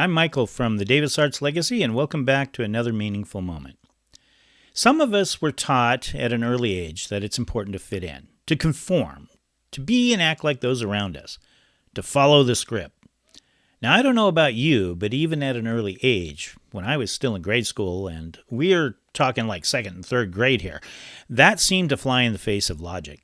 I'm Michael from the Davis Arts Legacy, and welcome back to another meaningful moment. Some of us were taught at an early age that it's important to fit in, to conform, to be and act like those around us, to follow the script. Now, I don't know about you, but even at an early age, when I was still in grade school, and we're talking like second and third grade here, that seemed to fly in the face of logic.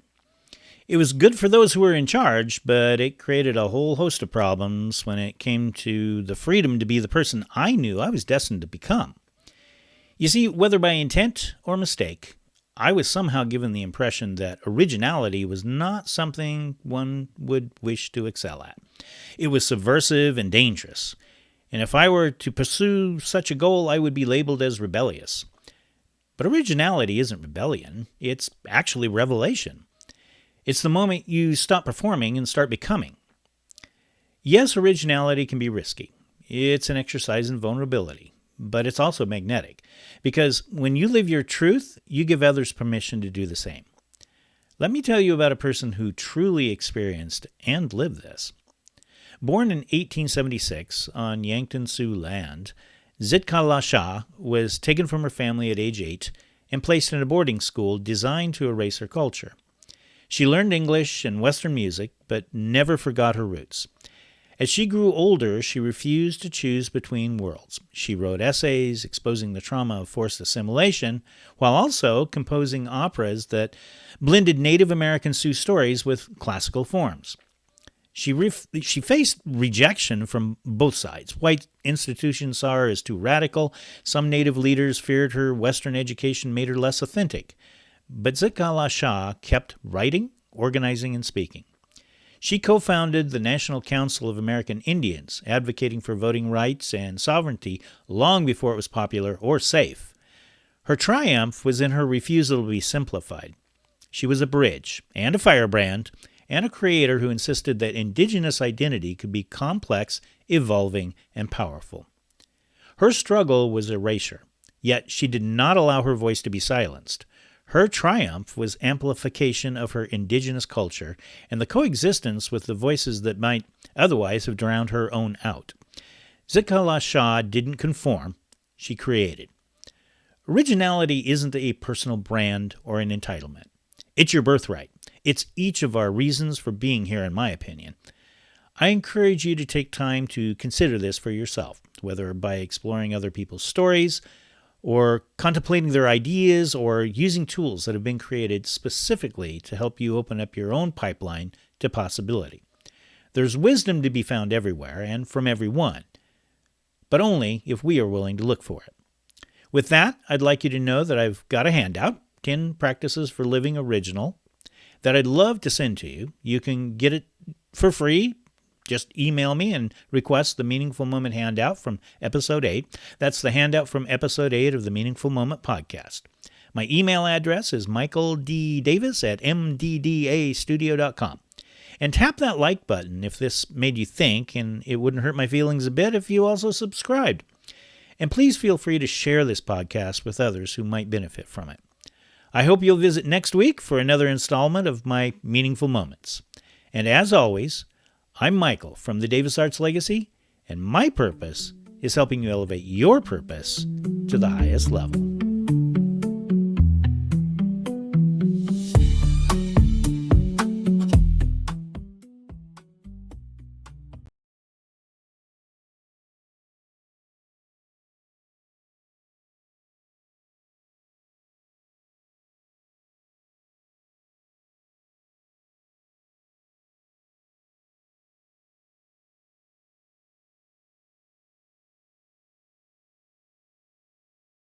It was good for those who were in charge, but it created a whole host of problems when it came to the freedom to be the person I knew I was destined to become. You see, whether by intent or mistake, I was somehow given the impression that originality was not something one would wish to excel at. It was subversive and dangerous, and if I were to pursue such a goal, I would be labeled as rebellious. But originality isn't rebellion, it's actually revelation. It's the moment you stop performing and start becoming. Yes, originality can be risky. It's an exercise in vulnerability, but it's also magnetic, because when you live your truth, you give others permission to do the same. Let me tell you about a person who truly experienced and lived this. Born in 1876 on Yankton Sioux land, Zitkala Shah was taken from her family at age 8 and placed in a boarding school designed to erase her culture. She learned English and Western music, but never forgot her roots. As she grew older, she refused to choose between worlds. She wrote essays exposing the trauma of forced assimilation, while also composing operas that blended Native American Sioux stories with classical forms. She faced rejection from both sides. White institutions saw her as too radical. Some Native leaders feared her Western education made her less authentic. But Zitkala Shah kept writing, organizing, and speaking. She co-founded the National Council of American Indians, advocating for voting rights and sovereignty long before it was popular or safe. Her triumph was in her refusal to be simplified. She was a bridge and a firebrand and a creator who insisted that indigenous identity could be complex, evolving, and powerful. Her struggle was erasure, yet she did not allow her voice to be silenced. Her triumph was amplification of her indigenous culture and the coexistence with the voices that might otherwise have drowned her own out. Zitkala Shah didn't conform, she created. Originality isn't a personal brand or an entitlement. It's your birthright. It's each of our reasons for being here, in my opinion. I encourage you to take time to consider this for yourself, whether by exploring other people's stories, or contemplating their ideas, or using tools that have been created specifically to help you open up your own pipeline to possibility. There's wisdom to be found everywhere and from everyone, but only if we are willing to look for it. With that, I'd like you to know that I've got a handout, 10 Practices for Living Original, that I'd love to send to you. You can get it for free. Just email me and request the Meaningful Moment handout from Episode 8. That's the handout from Episode 8 of the Meaningful Moment podcast. My email address is michaeldavis@mddastudio.com. And tap that like button if this made you think, and it wouldn't hurt my feelings a bit if you also subscribed. And please feel free to share this podcast with others who might benefit from it. I hope you'll visit next week for another installment of my Meaningful Moments. And as always, I'm Michael from the Davis Arts Legacy, and my purpose is helping you elevate your purpose to the highest level.